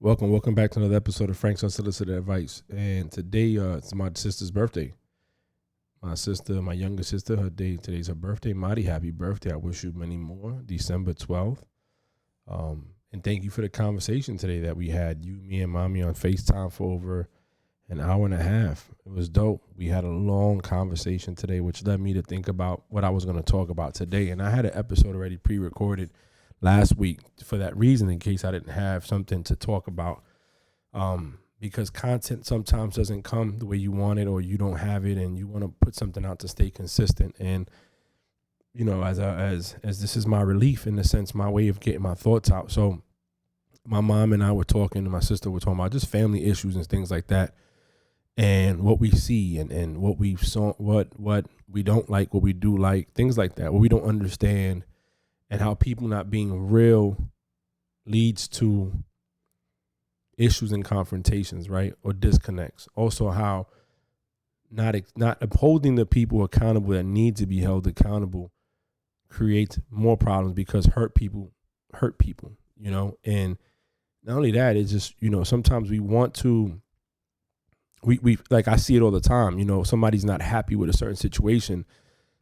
Welcome back to another episode of Frank's Unsolicited Advice. And today, it's my sister's birthday. My younger sister, today's her birthday. Madi, happy birthday. I wish you many more. December 12th. And thank you for the conversation today that we had, you, me, and mommy on FaceTime for over an hour and a half. It was dope. We had a long conversation today, which led me to think about what I was going to talk about today. And I had an episode already pre-recorded last week for that reason, in case I didn't have something to talk about, because content sometimes doesn't come the way you want it, or you don't have it and you want to put something out to stay consistent. And you know, as this is my relief, in a sense, my way of getting my thoughts out. So my mom and I were talking, and my sister were talking about just family issues and things like that, and what we see and what we saw, what we don't like, what we do like, things like that, what we don't understand, and how people not being real leads to issues and confrontations, right? Or disconnects. Also, how not upholding the people accountable that need to be held accountable creates more problems, because hurt people, you know? And not only that, it's just, you know, sometimes we want to, we like, I see it all the time, you know, somebody's not happy with a certain situation.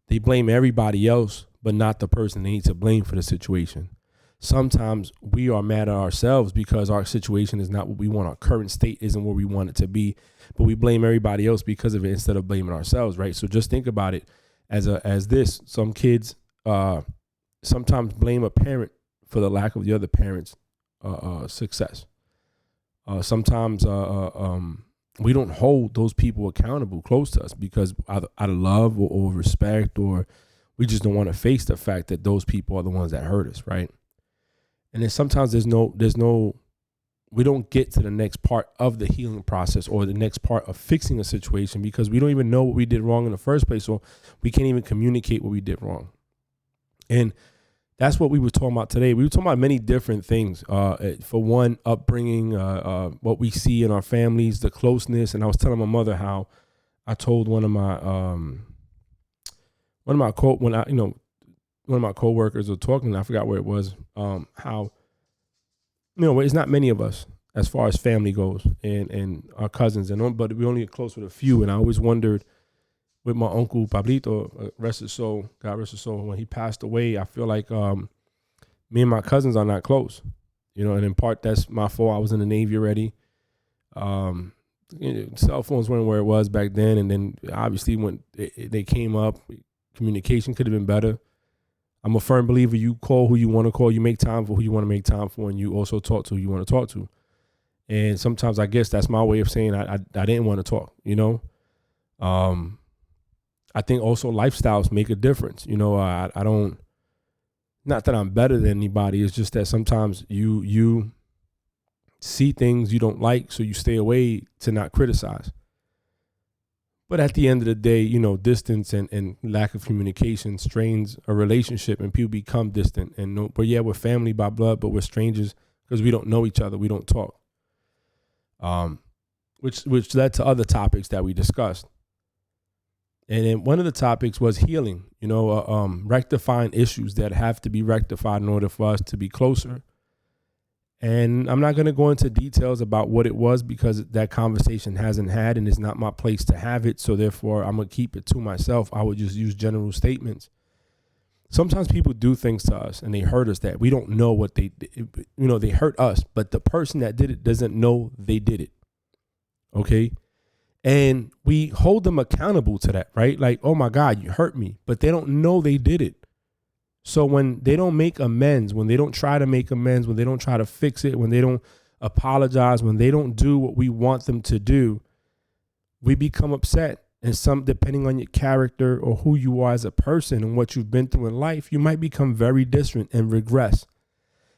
They blame everybody else, but not the person they need to blame for the situation. Sometimes we are mad at ourselves because our situation is not what we want. Our current state isn't where we want it to be, but we blame everybody else because of it instead of blaming ourselves, right? So just think about it as this. Some kids sometimes blame a parent for the lack of the other parent's success. Sometimes we don't hold those people accountable close to us because out of love or respect, or we just don't want to face the fact that those people are the ones that hurt us, right? And then sometimes we don't get to the next part of the healing process, or the next part of fixing a situation, because we don't even know what we did wrong in the first place, or we can't even communicate what we did wrong. And that's what we were talking about today. We were talking about many different things. For one, upbringing, what we see in our families, the closeness. And I was telling my mother how I told one of my coworkers were talking, I forgot where it was, how, you know, it's not many of us as far as family goes, and our cousins, but we only get close with a few. And I always wondered, with my uncle Pablito, rest his soul, God rest his soul, when he passed away, I feel like me and my cousins are not close, you know, and in part that's my fault. I was in the Navy already. You know, cell phones weren't where it was back then, and then obviously when they came up, communication could have been better. I'm a firm believer, you call who you want to call, you make time for who you want to make time for, and you also talk to who you want to talk to. And sometimes I guess that's my way of saying I didn't want to talk, you know. I think also lifestyles make a difference. You know, I don't, not that I'm better than anybody. It's just that sometimes you see things you don't like, so you stay away to not criticize. But at the end of the day, you know, distance and lack of communication strains a relationship, and people become distant. But yeah, we're family by blood, but we're strangers because we don't know each other. We don't talk. Which led to other topics that we discussed. And then one of the topics was healing, you know, rectifying issues that have to be rectified in order for us to be closer. And I'm not going to go into details about what it was, because that conversation hasn't had, and it's not my place to have it. So therefore, I'm going to keep it to myself. I would just use general statements. Sometimes people do things to us and they hurt us that we don't know what they did. You know, they hurt us, but the person that did it doesn't know they did it. Okay. And we hold them accountable to that, right? Like, oh my God, you hurt me, but they don't know they did it. So when they don't make amends, when they don't try to make amends, when they don't try to fix it, when they don't apologize, when they don't do what we want them to do, we become upset. And depending on your character or who you are as a person and what you've been through in life, you might become very distant and regress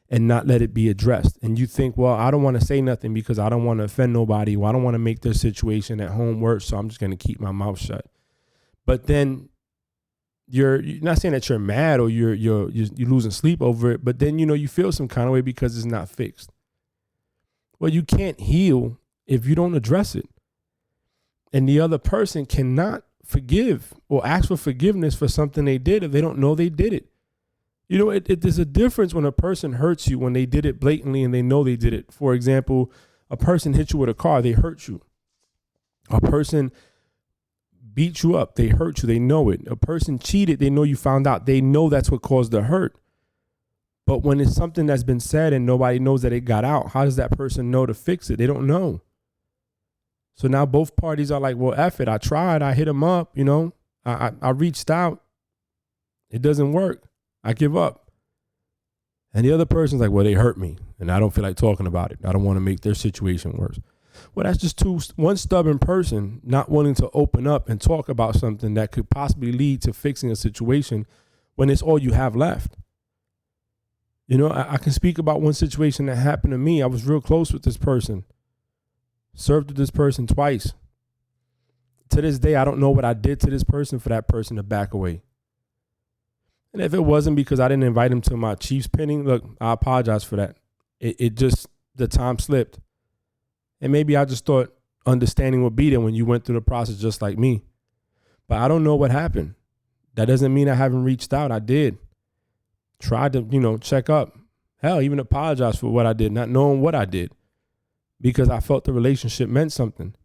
and not let it be addressed. And you think, well, I don't want to say nothing because I don't want to offend nobody, or I don't want to make their situation at home worse, so I'm just going to keep my mouth shut. But then you're not saying that you're mad or you're losing sleep over it, but then, you know, you feel some kind of way because it's not fixed. Well, you can't heal if you don't address it. And the other person cannot forgive or ask for forgiveness for something they did if they don't know they did it. You know, there's a difference when a person hurts you when they did it blatantly and they know they did it. For example, a person hit you with a car, they hurt you. A person beat you up, they hurt you, they know it. A person cheated, they know you found out, they know that's what caused the hurt. But when it's something that's been said and nobody knows that it got out, how does that person know to fix it? They don't know. So now both parties are like, well, F it. I tried. I hit him up. You know, I reached out. It doesn't work. I give up. And the other person's like, well, they hurt me and I don't feel like talking about it. I don't want to make their situation worse. Well, that's just one stubborn person not wanting to open up and talk about something that could possibly lead to fixing a situation when it's all you have left. You know, I can speak about one situation that happened to me. I was real close with this person. Served with this person twice. To this day, I don't know what I did to this person for that person to back away. And if it wasn't because I didn't invite him to my Chiefs pinning, look, I apologize for that. It just, the time slipped. And maybe I just thought understanding would be there when you went through the process just like me. But I don't know what happened. That doesn't mean I haven't reached out. I did. Tried to, check up. Hell, even apologize for what I did, not knowing what I did, because I felt the relationship meant something.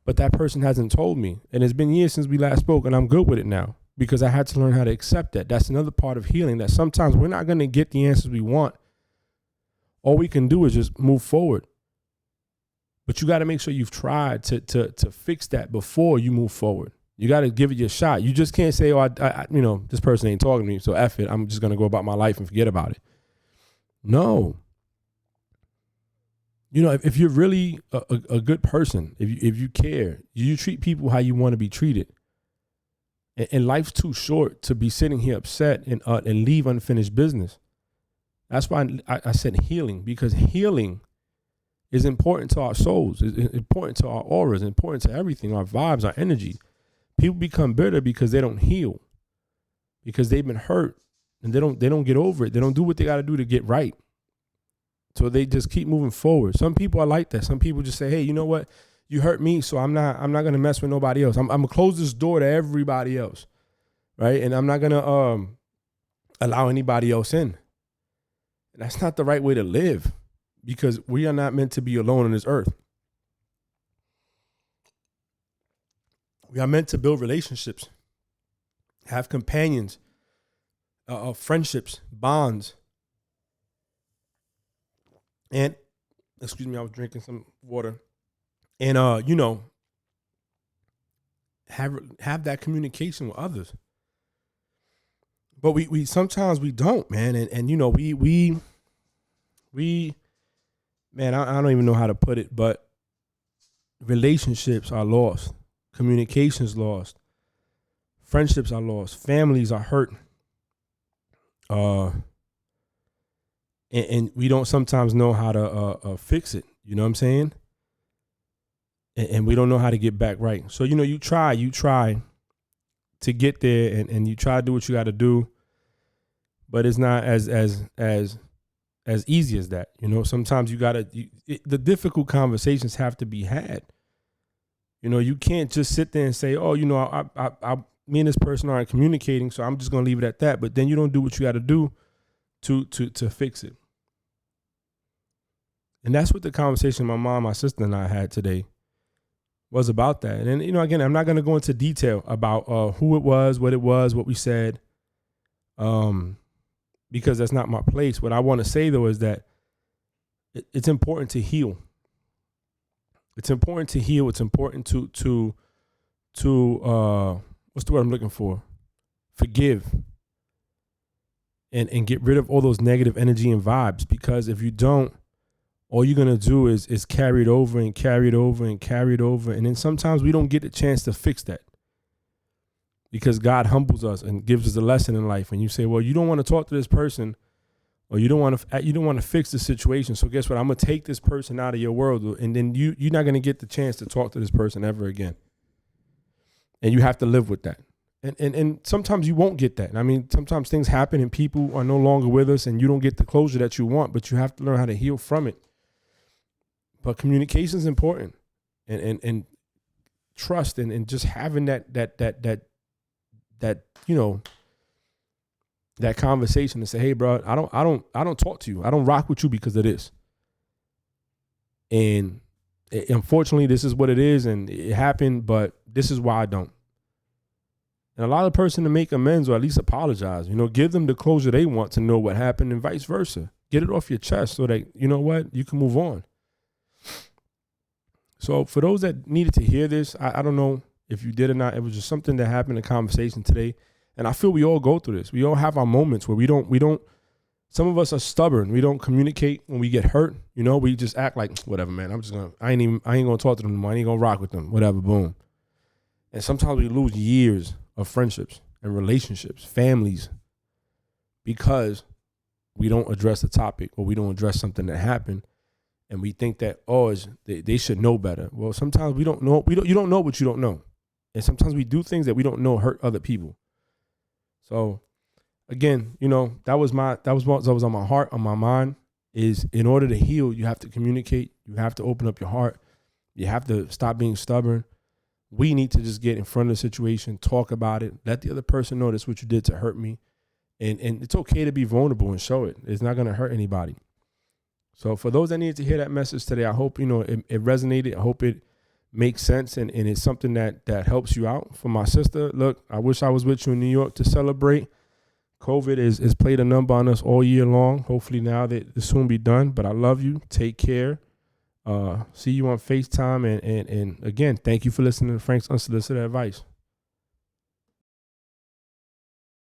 But that person hasn't told me. And it's been years since we last spoke, and I'm good with it now because I had to learn how to accept that. That's another part of healing, that sometimes we're not going to get the answers we want. All we can do is just move forward. But you got to make sure you've tried to fix that before you move forward. You got to give it your shot. You just can't say, oh, this person ain't talking to me, so F it. I'm just going to go about my life and forget about it. No. You know, if you're really a good person, if you care, you treat people how you want to be treated. And life's too short to be sitting here upset and leave unfinished business. That's why I said healing, because healing is important to our souls. It's important to our auras, important to everything, our vibes, our energy. People become bitter because they don't heal, because they've been hurt and they don't get over it. They don't do what they got to do to get right. So they just keep moving forward. Some people are like that. Some people just say, hey, you know what? You hurt me, so I'm not going to mess with nobody else. I'm going to close this door to everybody else, right? And I'm not going to allow anybody else in. And that's not the right way to live, because we are not meant to be alone on this earth. We are meant to build relationships, have companions, friendships, bonds. And, excuse me, I was drinking some water. And, have that communication with others. But we sometimes we don't, man. And man, I don't even know how to put it, but relationships are lost. Communications lost. Friendships are lost. Families are hurt. And we don't sometimes know how to fix it. You know what I'm saying? And we don't know how to get back right. So, you try to get there and you try to do what you got to do, but it's not as easy as that. Sometimes the difficult conversations have to be had. You can't just sit there and say, oh, me and this person aren't communicating, so I'm just going to leave it at that. But then you don't do what you got to do to fix it. And that's what the conversation my mom, my sister, and I had today was about that. And, again, I'm not going to go into detail about who it was, what we said, because that's not my place. What I want to say, though, is that it's important to heal. It's important to heal. It's important to what's the word I'm looking for? Forgive. And get rid of all those negative energy and vibes, because if you don't, all you're going to do is carry it over and carry it over and carry it over. And then sometimes we don't get the chance to fix that, because God humbles us and gives us a lesson in life. And you say, well, you don't want to talk to this person, or you don't want to fix the situation. So guess what? I'm going to take this person out of your world. And then you're not going to get the chance to talk to this person ever again. And you have to live with that. And sometimes you won't get that. I mean, sometimes things happen and people are no longer with us and you don't get the closure that you want, but you have to learn how to heal from it. But communication is important, and trust and just having that that conversation and say, hey, bro, I don't talk to you. I don't rock with you because of this. And unfortunately, this is what it is, and it happened, but this is why I don't. And allow the person to make amends or at least apologize. Give them the closure they want to know what happened and vice versa. Get it off your chest so that, you know what, you can move on. So for those that needed to hear this, I don't know if you did or not. It was just something that happened in conversation today. And I feel we all go through this. We all have our moments where we don't, some of us are stubborn. We don't communicate when we get hurt. We just act like, whatever, man. I ain't going to talk to them anymore. I ain't going to rock with them. Whatever, boom. And sometimes we lose years of friendships and relationships, families, because we don't address the topic or we don't address something that happened. And we think that, they should know better. Well, sometimes we don't know. You don't know what you don't know. And sometimes we do things that we don't know hurt other people. So again, that was what was on my heart, on my mind, is in order to heal, you have to communicate. You have to open up your heart. You have to stop being stubborn. We need to just get in front of the situation, talk about it, let the other person know that's what you did to hurt me. And it's okay to be vulnerable and show it. It's not going to hurt anybody. So for those that needed to hear that message today, I hope, it resonated. I hope it makes sense and it's something that helps you out. For my sister, look, I wish I was with you in New York to celebrate. COVID is played a number on us all year long. Hopefully now that it'll soon be done. But I love you. Take care. See you on FaceTime. And again, thank you for listening to Frank's Unsolicited Advice.